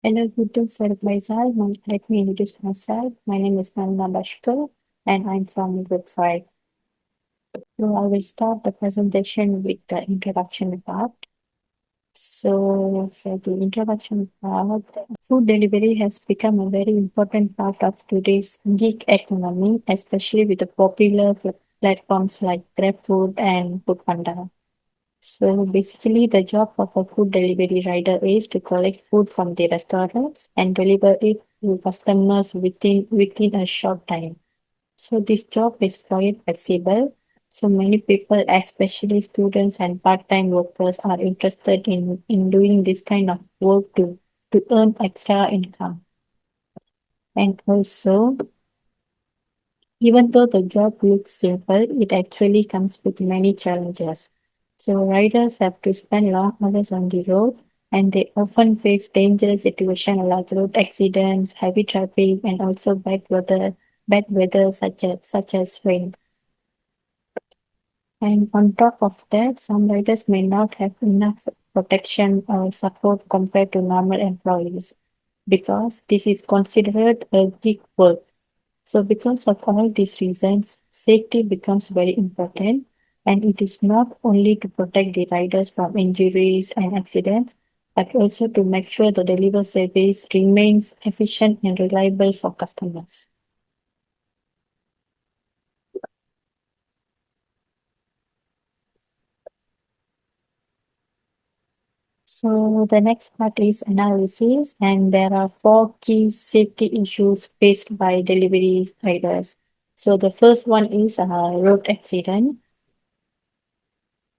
Hello, good to Sir Faisal. Let me introduce myself. My name is Nanda Bashkar and I'm from Group 5. So I will start the presentation with the introduction part. So for the introduction part, food delivery has become a very important part of today's gig economy, especially with the popular platforms like GrabFood and Foodpanda. So basically, the job of a food delivery rider is to collect food from the restaurants and deliver it to customers within a short time. So this job is quite flexible. So many people, especially students and part-time workers, are interested in doing this kind of work to earn extra income. And also, even though the job looks simple, it actually comes with many challenges. So riders have to spend long hours on the road and they often face dangerous situations like road accidents, heavy traffic, and also bad weather such as rain. And on top of that, some riders may not have enough protection or support compared to normal employees because this is considered a gig work. So, because of all these reasons, safety becomes very important, and it is not only to protect the riders from injuries and accidents, but also to make sure the delivery service remains efficient and reliable for customers. So, the next part is analysis, and there are four key safety issues faced by delivery riders. So, the first one is a road accident.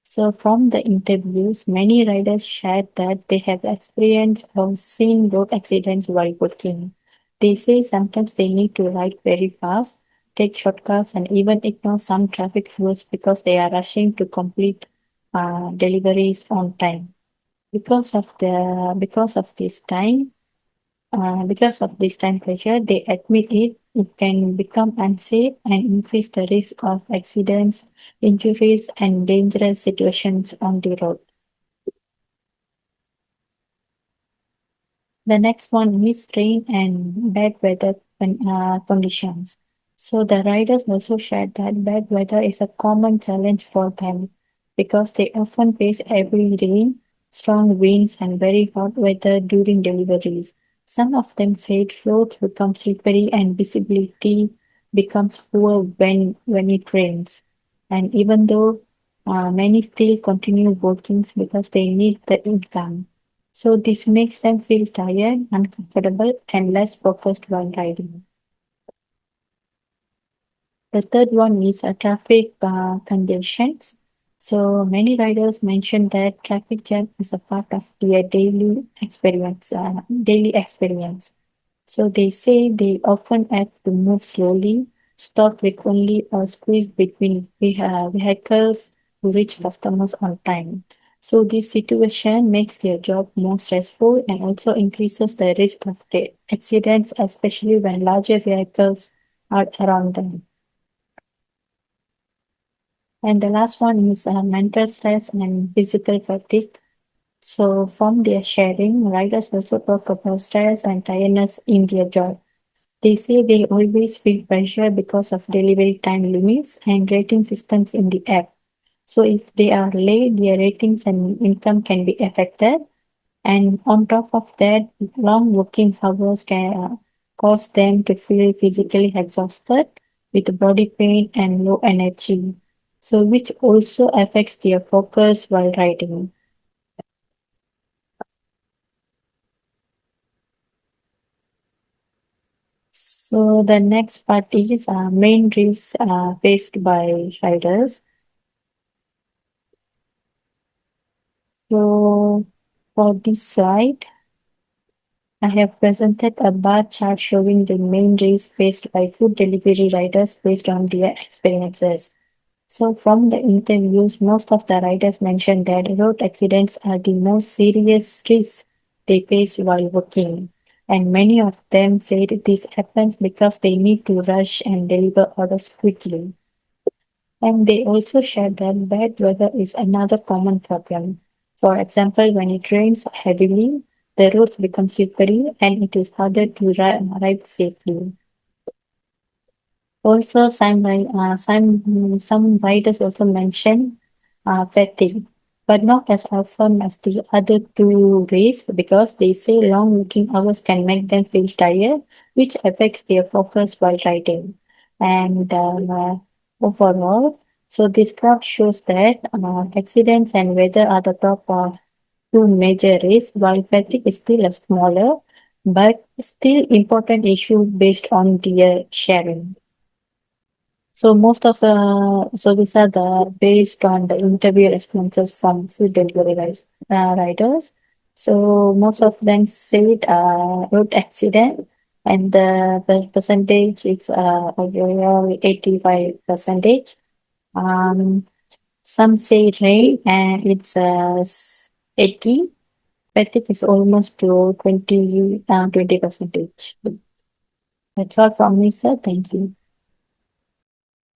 So, from the interviews, many riders shared that they have experienced or seen road accidents while working. They say sometimes they need to ride very fast, take shortcuts, and even ignore some traffic rules because they are rushing to complete deliveries on time. Because of this time pressure, they admit it can become unsafe and increase the risk of accidents, injuries, and dangerous situations on the road. The next one is rain and bad weather conditions. So the riders also shared that bad weather is a common challenge for them because they often face heavy rain, strong winds, and very hot weather during deliveries. Some of them said roads become slippery and visibility becomes poor when it rains. And even though many still continue working because they need the income. So this makes them feel tired, uncomfortable, and less focused while riding. The third one is traffic congestions. So many riders mention that traffic jam is a part of their daily experience. So they say they often have to move slowly, stop frequently, or squeeze between vehicles to reach customers on time. So this situation makes their job more stressful and also increases the risk of accidents, especially when larger vehicles are around them. And the last one is mental stress and physical fatigue. So from their sharing, riders also talk about stress and tiredness in their job. They say they always feel pressure because of delivery time limits and rating systems in the app. So if they are late, their ratings and income can be affected. And on top of that, long working hours can cause them to feel physically exhausted with body pain and low energy. So which also affects their focus while riding. So the next part is main risks faced by riders. So for this slide, I have presented a bar chart showing the main risks faced by food delivery riders based on their experiences. So from the interviews, most of the riders mentioned that road accidents are the most serious risks they face while working. And many of them said this happens because they need to rush and deliver orders quickly. And they also shared that bad weather is another common problem. For example, when it rains heavily, the roads become slippery and it is harder to ride safely. Also, some writers also mention fatigue, but not as often as the other two rays because they say long working hours can make them feel tired, which affects their focus while writing. And overall, so this graph shows that accidents and weather are the top of two major risks, while fatigue is still a smaller but still important issue based on their sharing. So so these are the based on the interview responses from food delivery riders. So most of them said road accident, and the percentage is overall 85%. Um, some say rain, and it's 80. I think it's almost to 20 percentage. That's all from me, sir. Thank you.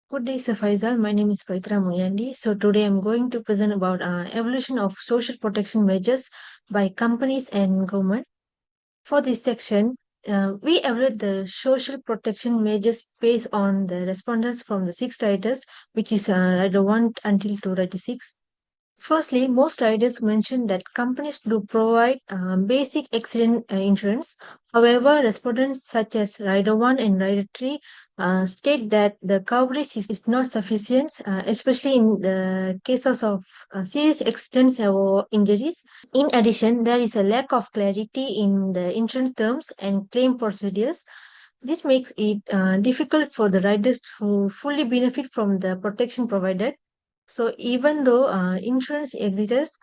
Good day, Sir Faisal. My name is Paitra Muyandi. So today I'm going to present about evolution of social protection measures by companies and government. For this section, we evaluate the social protection measures based on the respondents from the six riders, which is rider 1 until to rider 6. Firstly, most riders mention that companies do provide basic accident insurance. However, respondents such as Rider 1 and Rider 3 state that the coverage is not sufficient, especially in the cases of serious accidents or injuries. In addition, there is a lack of clarity in the insurance terms and claim procedures. This makes it difficult for the riders to fully benefit from the protection provided. So even though insurance exists,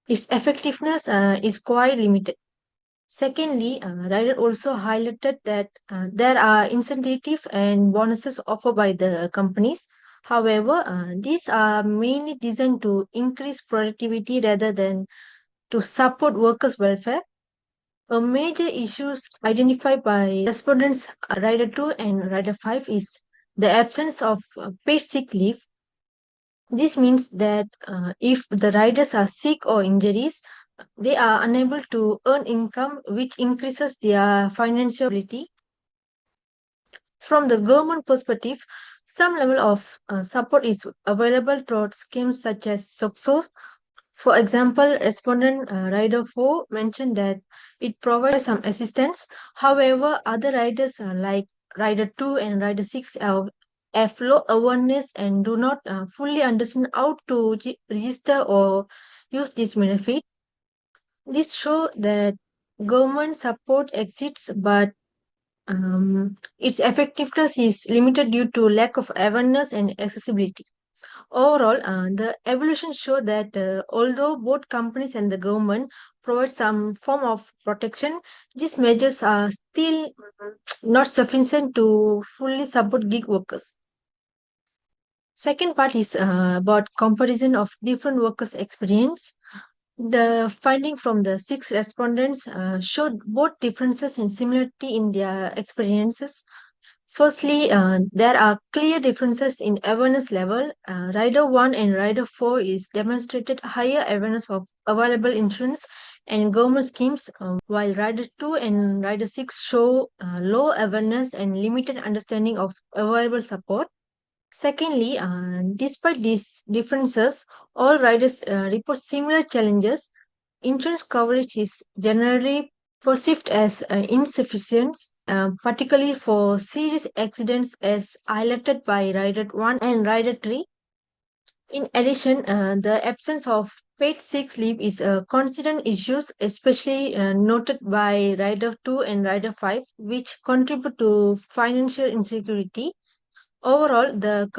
its effectiveness is quite limited. Secondly, Ryder also highlighted that there are incentives and bonuses offered by the companies. However, these are mainly designed to increase productivity rather than to support workers' welfare. A major issues identified by respondents Rider 2 and Rider 5 is the absence of paid sick leave. This means that if the riders are sick or injuries, they are unable to earn income, which increases their financial ability. From the government perspective, some level of support is available through schemes such as SOXO. For example, respondent Rider 4 mentioned that it provides some assistance. However, other riders like Rider 2 and Rider 6 have low awareness and do not fully understand how to register or use this benefit. This shows that government support exists, but its effectiveness is limited due to lack of awareness and accessibility. Overall, the evolution show that although both companies and the government provide some form of protection, these measures are still not sufficient to fully support gig workers. Second part is about comparison of different workers' experience. The finding from the six respondents showed both differences and similarity in their experiences. Firstly, there are clear differences in awareness level. Rider 1 and Rider 4 is demonstrated higher awareness of available insurance and government schemes, while Rider 2 and Rider 6 show low awareness and limited understanding of available support. Secondly, despite these differences, all riders report similar challenges. Insurance coverage is generally perceived as insufficient, particularly for serious accidents as highlighted by Rider 1 and Rider 3. In addition, the absence of paid sick leave is a constant issue, especially noted by Rider 2 and Rider 5, which contribute to financial insecurity. Overall, the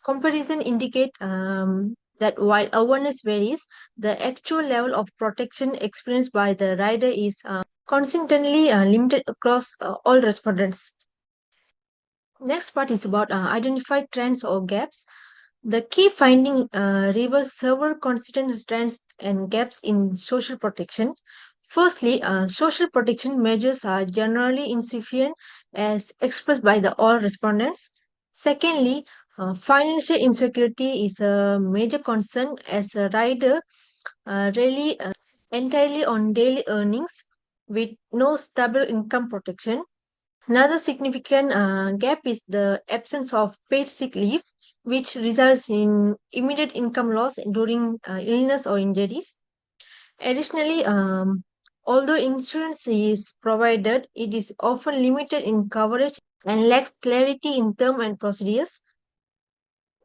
comparison indicate that while awareness varies, the actual level of protection experienced by the rider is consistently limited across all respondents. Next part is about identify trends or gaps. The key finding reveals several consistent trends and gaps in social protection. Firstly, social protection measures are generally insufficient as expressed by the all respondents. Secondly, financial insecurity is a major concern as a rider rely entirely on daily earnings. with no stable income protection. Another significant gap is the absence of paid sick leave, which results in immediate income loss during illness or injuries. Additionally, although insurance is provided, it is often limited in coverage and lacks clarity in term and procedures.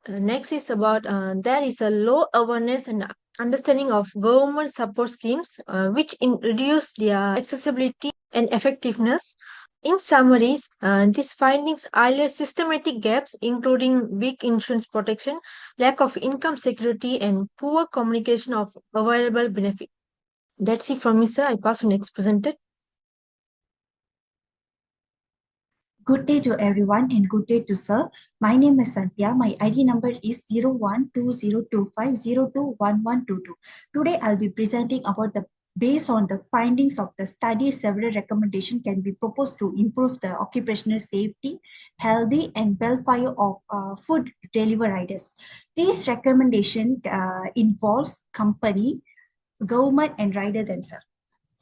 Next is about there is a low awareness and understanding of government support schemes, which reduce their accessibility and effectiveness. In summaries, these findings highlight systematic gaps, including weak insurance protection, lack of income security, and poor communication of available benefits. That's it from me, sir. I pass to next presenter. Good day to everyone and good day to sir. My name is Sandhya. My ID number is 012025021122. Today I'll be presenting about the based on the findings of the study, several recommendations can be proposed to improve the occupational safety, healthy and welfare of food delivery riders. This recommendation involves company, government and rider themselves.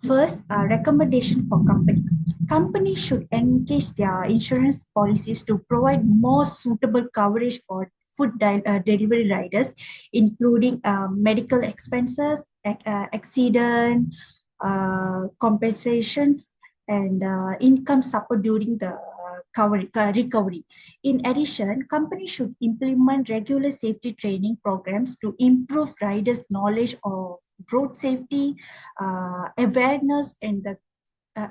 First, recommendation for company. Companies should engage their insurance policies to provide more suitable coverage for delivery riders, including medical expenses, accident, compensations, and income support during the recovery. In addition, companies should implement regular safety training programs to improve riders' knowledge of road safety, awareness, and the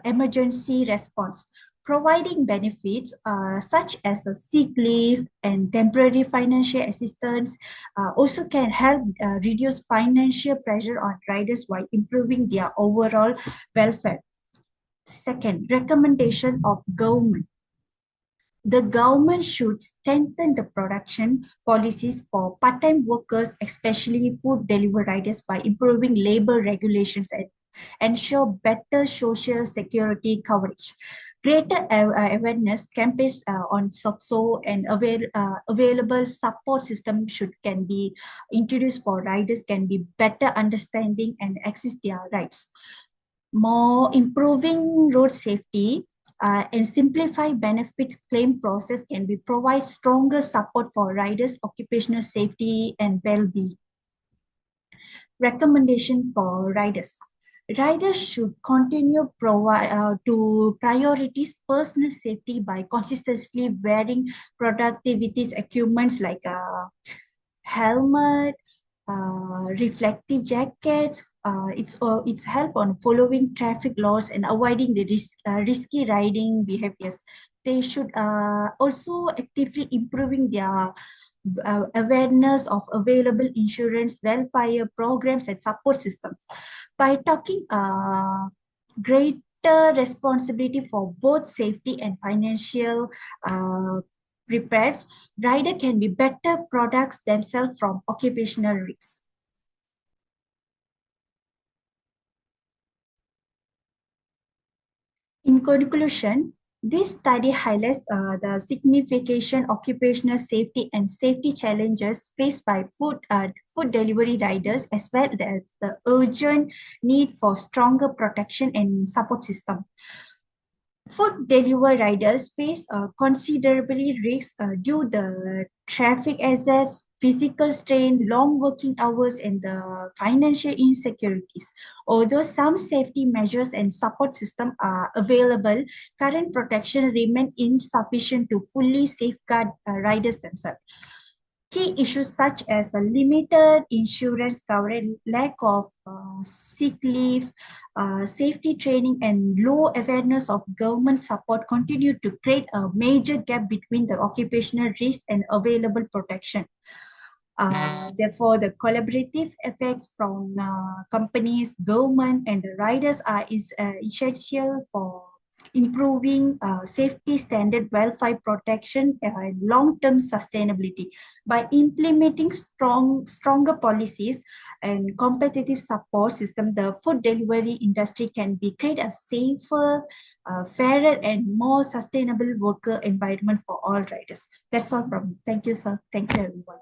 emergency response. Providing benefits such as a sick leave and temporary financial assistance also can help reduce financial pressure on riders while improving their overall welfare. Second, recommendation of government. The government should strengthen the production policies for part-time workers, especially food delivery riders, by improving labor regulations and ensure better social security coverage. Greater awareness campaigns on SOXO and available support system can be introduced for riders, can be better understanding and access their rights. More improving road safety and simplify benefits claim process can be provide stronger support for riders' occupational safety and well-being. Recommendation for riders. Riders should continue to prioritize personal safety by consistently wearing productivity equipments like helmet, reflective jackets. It's help on following traffic laws and avoiding the risky riding behaviors. They should also actively improving their awareness of available insurance, welfare programs, and support systems. By talking greater responsibility for both safety and financial repairs, rider can be better products themselves from occupational risks. In conclusion, this study highlights the significant occupational safety and safety challenges faced by food delivery riders, as well as the urgent need for stronger protection and support system. Food delivery riders face considerably risk due the traffic hazards, physical strain, long working hours, and the financial insecurities. Although some safety measures and support system are available, current protection remain insufficient to fully safeguard riders themselves. Key issues such as a limited insurance coverage, lack of sick leave, safety training, and low awareness of government support continue to create a major gap between the occupational risk and available protection. Therefore, the collaborative effects from companies, government, and the riders are essential for improving safety standard, welfare protection, and long-term sustainability. By implementing stronger policies and competitive support system, the food delivery industry can be create a safer, fairer, and more sustainable worker environment for all riders. That's all from me. Thank you, sir. Thank you, everyone.